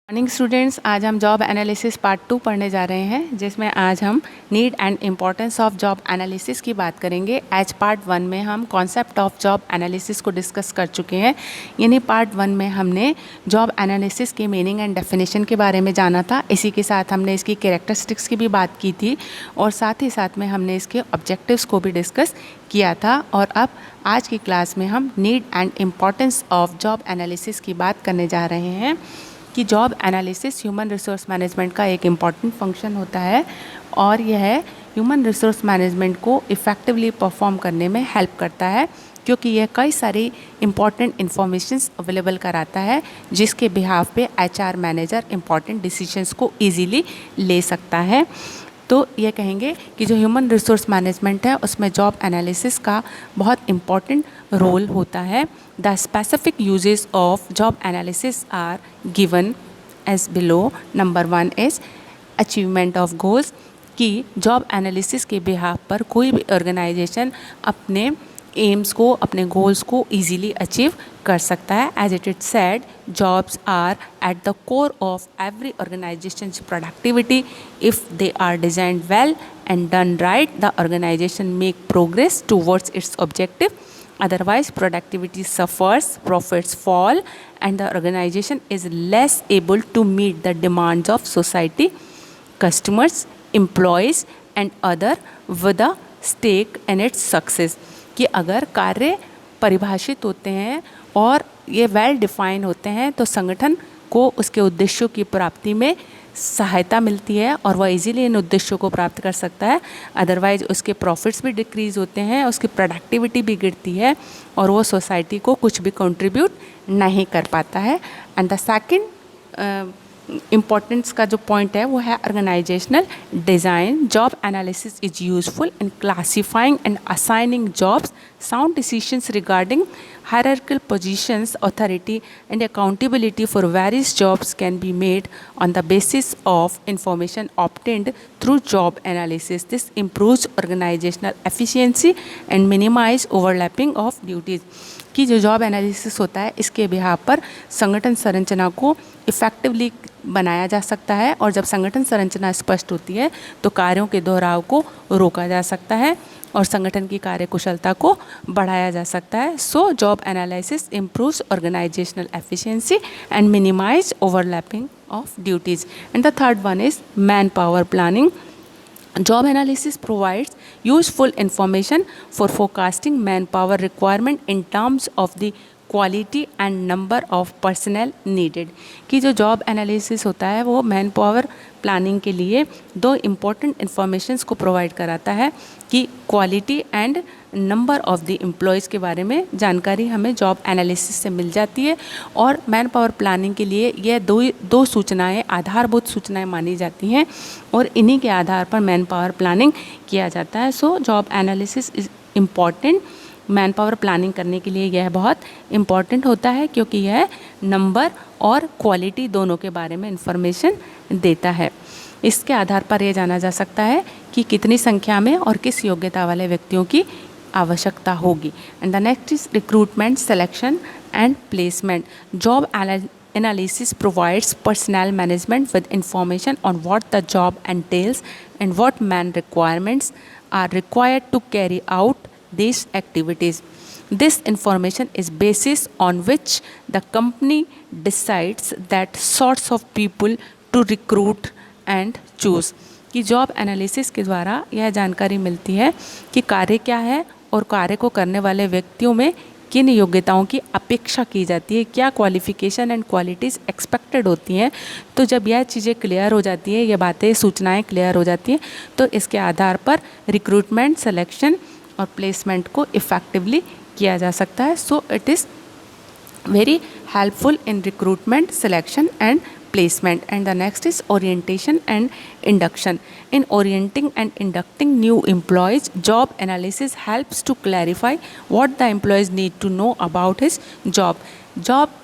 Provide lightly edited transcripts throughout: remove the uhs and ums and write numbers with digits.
Morning students, आज हम job analysis part 2 पढ़ने जा रहे हैं, जिसमें आज हम need and importance of job analysis की बात करेंगे। एज पार्ट 1 में हम कॉन्सेप्ट ऑफ जॉब एनालिसिस को डिस्कस कर चुके हैं। यानी पार्ट 1 में हमने जॉब एनालिसिस के मीनिंग एंड डेफिनेशन के बारे में जाना था। इसी के साथ हमने इसकी कैरेक्टरिस्टिक्स की भी बात की थी और साथ ही साथ में हमने इसके ऑब्जेक्टिव्स को भी डिस्कस किया था। और अब आज की क्लास में हम need and importance of job analysis की बात करने जा रहे हैं कि job analysis human resource management का एक इम्पॉर्टेंट फंक्शन होता है और यह ह्यूमन रिसोर्स मैनेजमेंट को इफ़ेक्टिवली परफॉर्म करने में हेल्प करता है, क्योंकि यह कई सारी इम्पॉर्टेंट इन्फॉर्मेशंस अवेलेबल कराता है जिसके बिहाफ पे एचआर मैनेजर इम्पॉर्टेंट डिसीजंस को ईजीली ले सकता है। तो ये कहेंगे कि जो ह्यूमन रिसोर्स मैनेजमेंट है उसमें जॉब एनालिसिस का बहुत इम्पॉर्टेंट रोल होता है। The specific uses of job analysis are given as below. Number 1 is achievement of goals, कि जॉब एनालिसिस के बिहाफ पर कोई भी ऑर्गेनाइजेशन अपने एम्स को, अपने गोल्स को ईजीली अचीव कर सकता है। As it is said, jobs are at the core of every organisation's productivity. If they are designed well and done right, the organisation make progress towards its objective. Otherwise, productivity suffers, profits fall, and the organization is less able to meet the demands of society, customers, employees, and other with a stake in its success। कि अगर कार्य परिभाषित होते हैं और ये well define होते हैं तो संगठन को उसके उद्देश्यों की प्राप्ति में सहायता मिलती है और वह इजीली इन उद्देश्यों को प्राप्त कर सकता है। अदरवाइज उसके प्रॉफिट्स भी डिक्रीज़ होते हैं, उसकी प्रोडक्टिविटी भी गिरती है और वो सोसाइटी को कुछ भी कंट्रीब्यूट नहीं कर पाता है। एंड द सेकंड इम्पोर्टेंस का जो पॉइंट है वो है organisational design. Job analysis is useful in classifying and assigning jobs. Sound decisions regarding hierarchical positions, authority and accountability for various jobs can be made on the basis of information obtained through job analysis. This improves organizational efficiency and minimize overlapping of duties। कि जो job analysis होता है इसके behalf पर संगठन संरचना को effectively बनाया जा सकता है और जब संगठन संरचना स्पष्ट होती है तो कार्यों के दोहराव को रोका जा सकता है और संगठन की कार्यकुशलता को बढ़ाया जा सकता है। So job analysis improves organisational efficiency and minimise overlapping of duties. And the third one is manpower planning. Job analysis provides useful information for forecasting manpower requirement in terms of the quality and number of personal needed. कि जो job analysis होता है वो man power planning के लिए दो important informations को provide कराता है कि quality and number of the employees के बारे में जानकारी हमें जॉब एनालिसिस से मिल जाती है। और मैन पावर प्लानिंग के लिए यह दो सूचनाएं आधारभूत सूचनाएं मानी जाती हैं और इन्हीं के आधार पर मैन पावर प्लानिंग किया जाता है। So job analysis is important. Man power planning करने के लिए यह बहुत इम्पॉर्टेंट होता है क्योंकि यह नंबर और क्वालिटी दोनों के बारे में इंफॉर्मेशन देता है। इसके आधार पर यह जाना जा सकता है कि कितनी संख्या में और किस योग्यता वाले व्यक्तियों की आवश्यकता होगी। And the next is recruitment, selection and placement. Job analysis provides personnel management with information on what the job entails and what man requirements are required to carry out these activities. This information is basis on which the company decides that sorts of people to recruit and choose। कि job analysis के द्वारा यह जानकारी मिलती है कि कार्य क्या है और कार्य को करने वाले व्यक्तियों में किन योग्यताओं की अपेक्षा की जाती है, क्या क्वालिफ़िकेशन एंड क्वालिटीज़ एक्सपेक्टेड होती हैं। तो जब यह चीज़ें क्लियर हो जाती है, ये बातें सूचनाएं क्लियर हो जाती हैं तो इसके आधार पर रिक्रूटमेंट, सिलेक्शन और प्लेसमेंट को इफ़ेक्टिवली किया जा सकता है। So it is very helpful in recruitment, selection and placement। And the next is orientation and induction. In orienting and inducting new employees, job analysis helps to clarify what the employees need to know about his job। job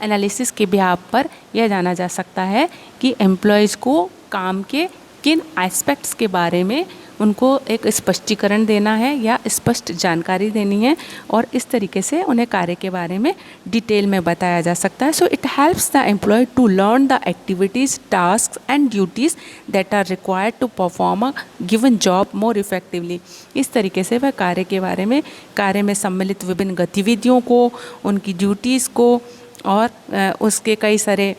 analysis के behalf पर यह जाना जा सकता है कि employees को काम के किन एस्पेक्ट्स के बारे में उनको एक स्पष्टीकरण देना है या स्पष्ट जानकारी देनी है और इस तरीके से उन्हें कार्य के बारे में डिटेल में बताया जा सकता है. So it helps the employ to learn the activities, task and duties that are required to perform a given job more effectively. इस तरीके से वह कार्य के बारे में, कार्य में सम्मिलित विभिन्न गतिविधियों को, उनकी ड्यूटीज़ को और उसके कई सारे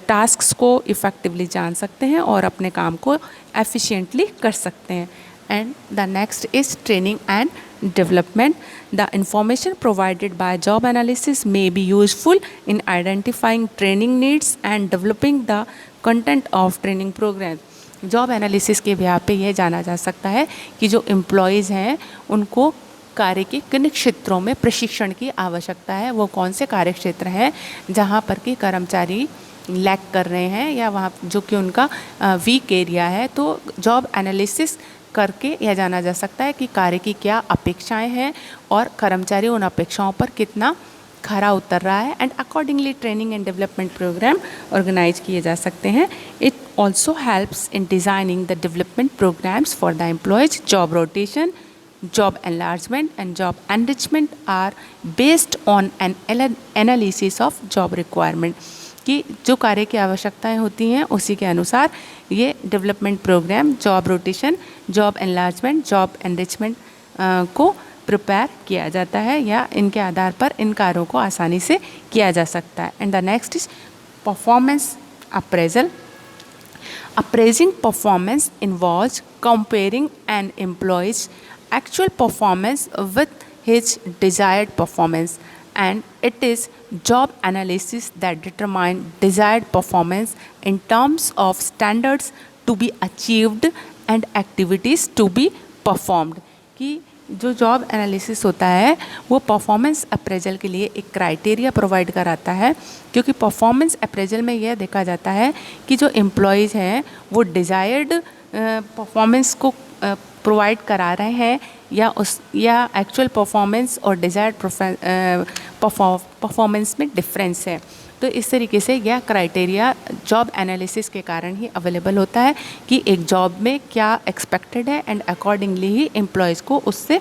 टास्क्स को इफ़ेक्टिवली जान सकते हैं और अपने काम को एफिशिएंटली कर सकते हैं. And the next is training and development. The information provided by job analysis may be useful in identifying training needs and developing the content of training program. Job analysis के ब्याह पे यह जाना जा सकता है कि जो एम्प्लॉयज़ हैं उनको कार्य के किन क्षेत्रों में प्रशिक्षण की आवश्यकता है, वो कौन से कार्य क्षेत्र हैं जहाँ पर कि कर्मचारी लैक कर रहे हैं या वहाँ जो कि उनका वीक एरिया है. तो जॉब एनालिसिस करके यह जाना जा सकता है कि कार्य की क्या अपेक्षाएं हैं और कर्मचारी उन अपेक्षाओं पर कितना खरा उतर रहा है. And accordingly training and development programme organise किए जा सकते हैं. It also helps in designing the development programmes for the employees. Job rotation, job enlargement and job enrichment are based on an analysis of job requirement. कि जो कार्य की आवश्यकताएं होती हैं उसी के अनुसार ये development programme, job rotation, job enlargement, job enrichment को प्रिपेयर किया जाता है या इनके आधार पर इन कार्यों को आसानी से किया जा सकता है. And the next is performance appraisal. Appraising performance involves comparing an employee's actual performance with his desired performance, and it is job analysis that determine desired performance in terms of standards to be achieved and activities to be performed. कि जो job analysis होता है वो performance appraisal के लिए एक criteria provide कराता है, क्योंकि परफॉर्मेंस अप्रेजल में यह देखा जाता है कि जो एम्प्लॉयज़ हैं वो डिज़ायर्ड परफॉर्मेंस को प्रोवाइड करा रहे हैं या एक्चुअल परफॉर्मेंस और डिज़ायर्ड परफॉर्मेंस में डिफरेंस है. तो इस तरीके से यह क्राइटेरिया जॉब एनालिसिस के कारण ही अवेलेबल होता है कि एक जॉब में क्या एक्सपेक्टेड है एंड अकॉर्डिंगली ही एम्प्लॉयज़ को उससे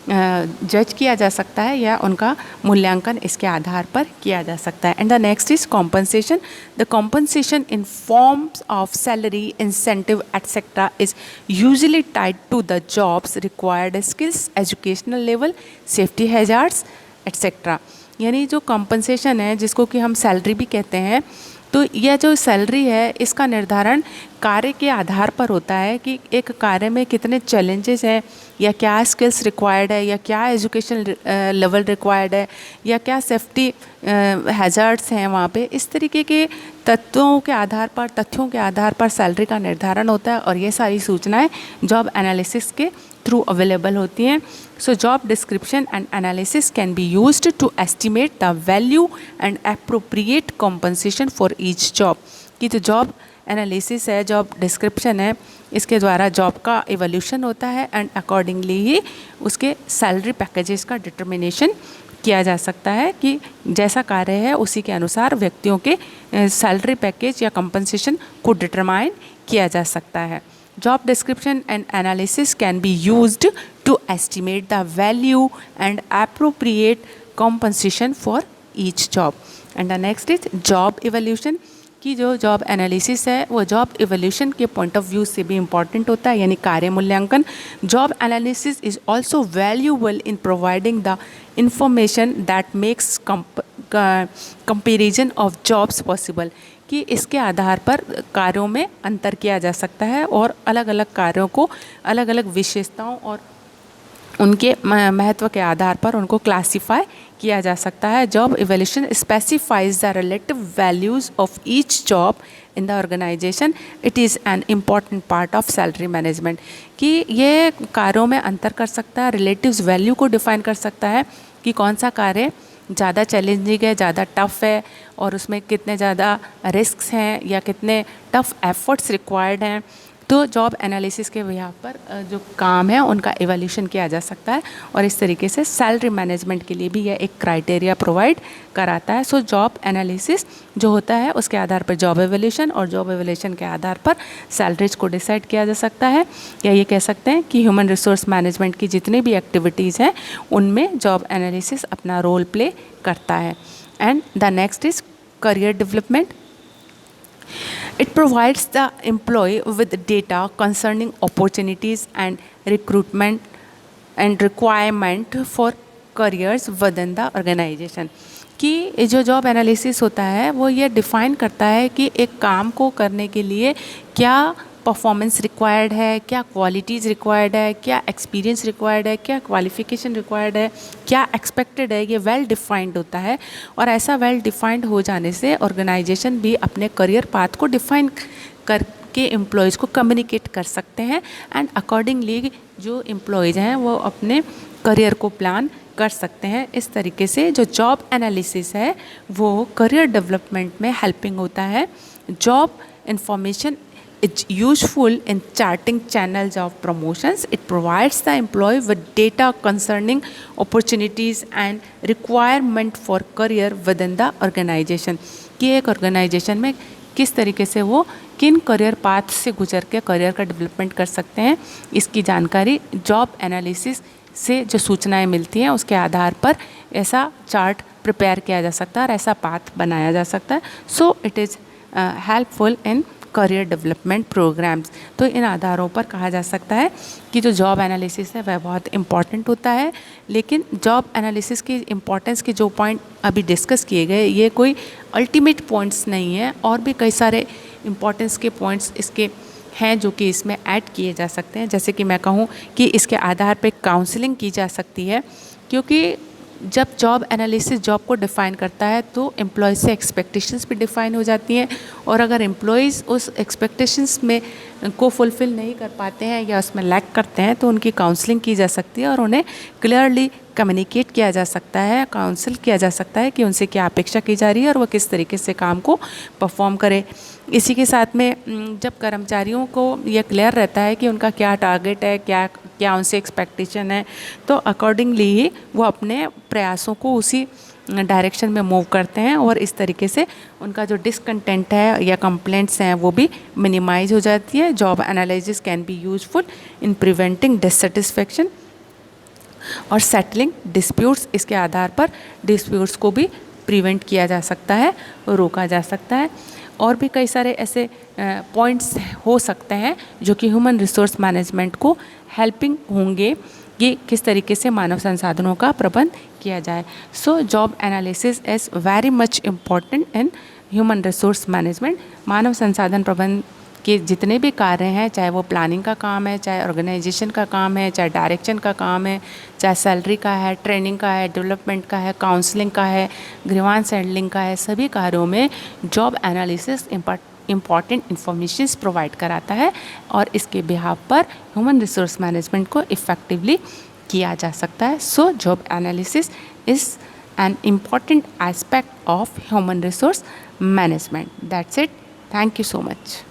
जज किया जा सकता है या उनका मूल्यांकन इसके आधार पर किया जा सकता है. And the next is compensation. The compensation in forms of salary, incentive etcetera is usually tied to the jobs required skills, educational level, safety hazards etcetera. यानी जो कॉम्पनसेशन है जिसको कि हम सैलरी भी कहते हैं, तो यह जो सैलरी है इसका निर्धारण कार्य के आधार पर होता है कि एक कार्य में कितने चैलेंजेस हैं या क्या स्किल्स रिक्वायर्ड है या क्या एजुकेशन लेवल रिक्वायर्ड है या क्या सेफ्टी हैज़ार्ड्स हैं वहाँ पे. इस तरीके के तत्वों के आधार पर सैलरी का निर्धारण होता है और ये सारी सूचनाएं जॉब एनालिसिस के थ्रू अवेलेबल होती हैं. So job description and analysis can be used to estimate the value and appropriate compensation for each job. कि जो जॉब एनालिसिस है, जॉब डिस्क्रिप्शन है, इसके द्वारा जॉब का इवोल्यूशन होता है एंड अकॉर्डिंगली ही उसके सैलरी पैकेजेस का डिटर्मिनेशन किया जा सकता है कि जैसा कार्य है उसी के अनुसार व्यक्तियों के सैलरी पैकेज या कंपनसेशन को डिटरमाइन किया जा सकता है. Job description and analysis can be used to estimate the value and appropriate compensation for each job. And the next is job evaluation. कि जो जॉब एनालिसिस है वो जॉब इवोल्यूशन के पॉइंट ऑफ व्यू से भी इम्पॉर्टेंट होता है, यानी कार्य मूल्यांकन. Job analysis is also valuable in providing the information that makes comparison of jobs possible. कि इसके आधार पर कार्यों में अंतर किया जा सकता है और अलग अलग कार्यों को अलग अलग विशेषताओं और उनके महत्व के आधार पर उनको क्लासिफाई किया जा सकता है. Job evolution specifies the relative values of each job in the organization. It is an important part of salary management. कि ये कार्यों में अंतर कर सकता है, रिलेटिव्स वैल्यू को डिफाइन कर सकता है कि कौन सा कार्य ज़्यादा चैलेंजिंग है, ज़्यादा टफ़ है और उसमें कितने ज़्यादा रिस्क्स हैं या कितने टफ़ एफर्ट्स रिक्वायर्ड हैं. तो जॉब एनालिसिस के बिहाफ पर जो काम है उनका एवोल्यूशन किया जा सकता है और इस तरीके से सैलरी मैनेजमेंट के लिए भी यह एक क्राइटेरिया प्रोवाइड कराता है। सो जॉब एनालिसिस जो होता है उसके आधार पर जॉब एवोल्यूशन और जॉब एवोल्यूशन के आधार पर सैलरीज को डिसाइड किया जा सकता है, या ये कह सकते हैं कि ह्यूमन रिसोर्स मैनेजमेंट की जितनी भी एक्टिविटीज़ हैं उनमें जॉब एनालिसिस अपना रोल प्ले करता है। And the next is career development. It provides the employee with data concerning opportunities and recruitment and requirement for careers within the organization. कि जो जॉब एनालिसिस होता है वो ये डिफ़ाइन करता है कि एक काम को करने के लिए क्या परफॉर्मेंस रिक्वायर्ड है, क्या क्वालिटीज़ रिक्वायर्ड है, क्या एक्सपीरियंस रिक्वायर्ड है, क्या क्वालिफिकेशन रिक्वायर्ड है, क्या एक्सपेक्टेड है। ये वेल डिफाइंड होता है और ऐसा वेल डिफाइंड हो जाने से ऑर्गेनाइजेशन भी अपने करियर पाथ को डिफाइन करके एम्प्लॉयज़ को कम्युनिकेट कर सकते हैं एंड अकॉर्डिंगली जो एम्प्लॉयज़ हैं वो अपने करियर को प्लान कर सकते हैं। इस तरीके से जो जॉब एनालिसिस है वो करियर डेवलपमेंट में हेल्पिंग होता है। Job information is useful in charting channels of promotions. It provides the employee with data concerning opportunities and requirement for career within the organization. कि एक ऑर्गेनाइजेशन में किस तरीके से वो किन करियर पाथ से गुजर के करियर का डेवलपमेंट कर सकते हैं, इसकी जानकारी जॉब एनालिसिस से जो सूचनाएं मिलती हैं उसके आधार पर ऐसा चार्ट प्रिपेयर किया जा सकता है और ऐसा पाथ बनाया जा सकता है। So it is helpful in career development programs. तो इन आधारों पर कहा जा सकता है कि जो जॉब एनालिसिस है वह बहुत इम्पॉर्टेंट होता है। लेकिन जॉब एनालिसिस की इम्पॉर्टेंस के जो पॉइंट अभी डिस्कस किए गए ये कोई अल्टीमेट पॉइंट्स नहीं है, और भी कई सारे इम्पॉर्टेंस के पॉइंट्स इसके हैं जो कि इसमें ऐड किए जा सकते हैं। जैसे कि मैं कहूँ कि इसके आधार पर काउंसलिंग की जा सकती है, क्योंकि जब जॉब एनालिसिस जॉब को डिफ़ाइन करता है तो एम्प्लॉयज़ से एक्सपेक्टेशंस भी डिफ़ाइन हो जाती हैं, और अगर एम्प्लॉयज़ उस एक्सपेक्टेशंस में को फुलफ़िल नहीं कर पाते हैं या उसमें लैक करते हैं तो उनकी काउंसलिंग की जा सकती है और उन्हें क्लियरली कम्युनिकेट किया जा सकता है, काउंसिल किया जा सकता है कि उनसे क्या अपेक्षा की जा रही है और वह किस तरीके से काम को परफॉर्म करे। इसी के साथ में जब कर्मचारियों को यह क्लियर रहता है कि उनका क्या टारगेट है, क्या क्या उनसे एक्सपेक्टेशन है, तो अकॉर्डिंगली ही वो अपने प्रयासों को उसी डायरेक्शन में मूव करते हैं और इस तरीके से उनका जो डिसकंटेंट है या कंप्लेंट्स हैं वो भी मिनिमाइज हो जाती है। Job analysis can be useful in preventing dissatisfaction और सेटलिंग डिस्प्यूट्स। इसके आधार पर डिस्प्यूट्स को भी प्रिवेंट किया जा सकता है, रोका जा सकता है। और भी कई सारे ऐसे पॉइंट्स हो सकते हैं जो कि ह्यूमन रिसोर्स मैनेजमेंट को हेल्पिंग होंगे कि किस तरीके से मानव संसाधनों का प्रबंध किया जाए। So job analysis is very much important in human resource management. मानव संसाधन प्रबंध के जितने भी कार्य हैं, चाहे वो प्लानिंग का काम है, चाहे ऑर्गेनाइजेशन का काम है, चाहे डायरेक्शन का काम है, चाहे सैलरी का है, ट्रेनिंग का है, डेवलपमेंट का है, काउंसलिंग का है, ग्रीवांस हैंडलिंग का है, सभी कार्यों में job analysis important informations provide कराता है और इसके बिहाफ पर ह्यूमन रिसोर्स मैनेजमेंट को इफ़ेक्टिवली किया जा सकता है। So job analysis is an important aspect of human resource management. That's it. Thank you so much.